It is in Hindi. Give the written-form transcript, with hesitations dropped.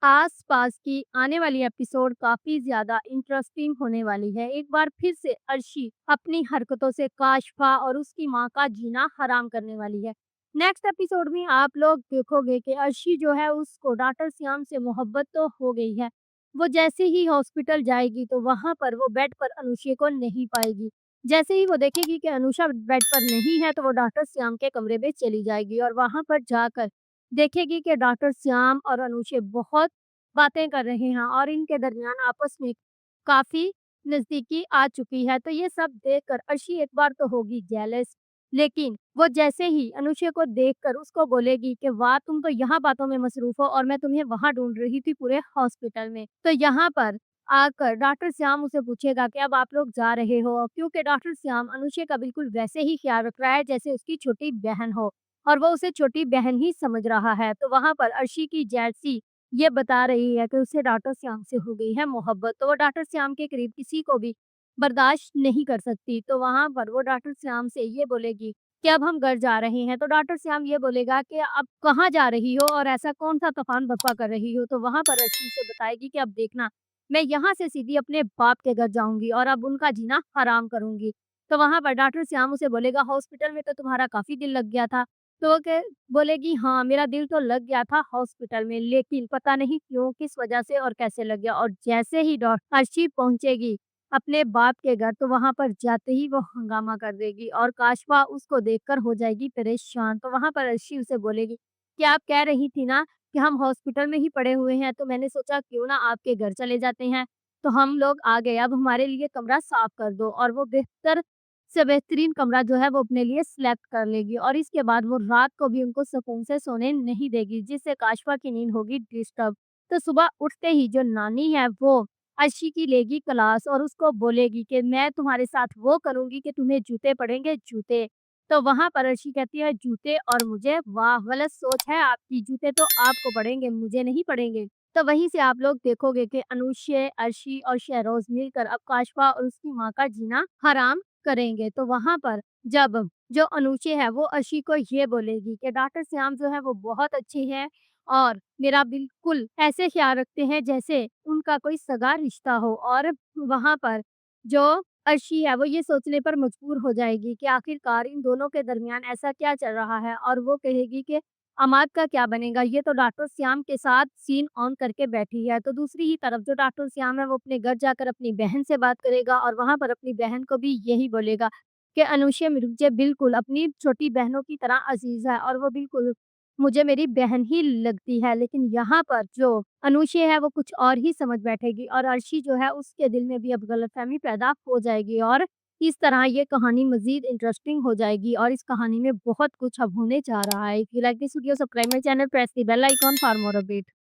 आस-पास की आने वाली एपिसोड काफ़ी ज़्यादा इंटरेस्टिंग होने वाली है। एक बार फिर से अर्शी अपनी हरकतों से काशफ़ा और उसकी माँ का जीना हराम करने वाली है। नेक्स्ट एपिसोड में आप लोग देखोगे कि अर्शी जो है उसको डॉक्टर श्याम से मोहब्बत तो हो गई है। वो जैसे ही हॉस्पिटल जाएगी तो वहाँ पर वो बेड पर अनुषा को नहीं पाएगी। जैसे ही वो देखेगी कि अनुषा बेड पर नहीं है तो वो डॉक्टर श्याम के कमरे में चली जाएगी और वहाँ पर जाकर देखेगी कि डॉक्टर श्याम और अनुषा बहुत बातें कर रहे हैं और इनके दरमियान आपस में काफ़ी नज़दीकी आ चुकी है। तो ये सब देखकर अर्शी एक बार तो होगी जेलस, लेकिन वो जैसे ही अनुषा को देखकर उसको बोलेगी कि वाह! तुम तो यहाँ बातों में मसरूफ़ हो और मैं तुम्हें वहाँ ढूँढ रही थी पूरे हॉस्पिटल में। तो यहाँ पर आकर डॉक्टर श्याम उसे पूछेगा कि अब आप लोग जा रहे हो? क्योंकि डॉक्टर श्याम अनुषा का बिल्कुल वैसे ही ख़्याल रख रहा है जैसे उसकी छोटी बहन हो और वो उसे छोटी बहन ही समझ रहा है। तो वहाँ पर अर्शी की जेलसी ये बता रही है कि उसे डॉक्टर श्याम से हो गई है मोहब्बत, तो वो डॉक्टर श्याम के करीब किसी को भी बर्दाश्त नहीं कर सकती। तो वहाँ पर वो डॉक्टर श्याम से ये बोलेगी कि अब हम घर जा रहे हैं, तो डॉक्टर श्याम ये बोलेगा कि अब कहाँ जा रही हो और ऐसा कौन-सा तूफ़ान बर्पा कर रही हो? तो वहाँ पर अर्शी उसे बताएगी कि अब देखना, मैं यहाँ से सीधी अपने बाप के घर जाऊँगी और अब उनका जीना हराम करूँगी। तो वहाँ पर डॉक्टर श्याम उसे बोलेगा हॉस्पिटल में तो तुम्हारा काफ़ी दिल लग गया था। तो वो बोलेगी हाँ, मेरा दिल तो लग गया था हॉस्पिटल में, लेकिन पता नहीं क्यों, किस वजह से और कैसे लग गया और जैसे ही अर्शी पहुँचेगी अपने बाप के घर, तो वहाँ पर जाते ही वो हंगामा कर देगी और काशवा उसको देखकर हो जाएगी परेशान। तो वहाँ पर अर्शी उसे बोलेगी कि आप कह रही थी ना कि हम हॉस्पिटल में ही पड़े हुए हैं, तो मैंने सोचा क्यों ना आपके घर चले जाते हैं। तो हम लोग आ गए, अब हमारे लिए कमरा साफ कर दो और वो बेहतर से बेहतरीन कमरा जो है वो अपने लिए सिलेक्ट कर लेगी और इसके बाद वो रात को भी उनको सुकून से सोने नहीं देगी, जिससे काशवा की नींद होगी डिस्टर्ब। तो सुबह उठते ही जो नानी है वो अर्शी की लेगी क्लास और उसको बोलेगी कि मैं तुम्हारे साथ वो करूँगी कि तुम्हें जूते पड़ेंगे जूते। तो वहाँ पर अर्शी कहती है जूते और मुझे, वाह! गलत सोच है आपकी, जूते तो आपको पड़ेंगे, मुझे नहीं पड़ेंगे। तो वहीं से आप लोग देखोगे कि अनुषा, अर्शी और शहरोज़ मिलकर अब काशवा और उसकी माँ का जीना हराम करेंगे। तो वहाँ पर जब जो अनुषा है वो अर्शी को ये बोलेगी कि डॉक्टर श्याम जो है वो बहुत अच्छे हैं और मेरा बिल्कुल ऐसे ख़्याल रखते हैं जैसे उनका कोई सगा रिश्ता हो और वहाँ पर जो अर्शी है वो ये सोचने पर मजबूर हो जाएगी कि आखिरकार इन दोनों के दरमियान ऐसा क्या चल रहा है और वो कहेगी कि अमाद का क्या बनेगा? ये तो डॉक्टर श्याम के साथ सीन ऑन करके बैठी है। तो दूसरी ही तरफ जो डॉक्टर श्याम है वो अपने घर जाकर अपनी बहन से बात करेगा और वहाँ पर अपनी बहन को भी यही बोलेगा कि अनुषा मुझे बिल्कुल अपनी छोटी बहनों की तरह अज़ीज़ है और वो बिल्कुल मुझे मेरी बहन ही लगती है। लेकिन यहाँ पर जो अनुषा है वो कुछ और ही समझ बैठेगी और अर्शी जो है उसके दिल में भी अब गलतफ़हमी पैदा हो जाएगी और इस तरह ये कहानी मज़ीद इंटरेस्टिंग हो जाएगी और इस कहानी में बहुत कुछ अब होने जा रहा है। If you like this video, subscribe my channel, press the bell icon for more update.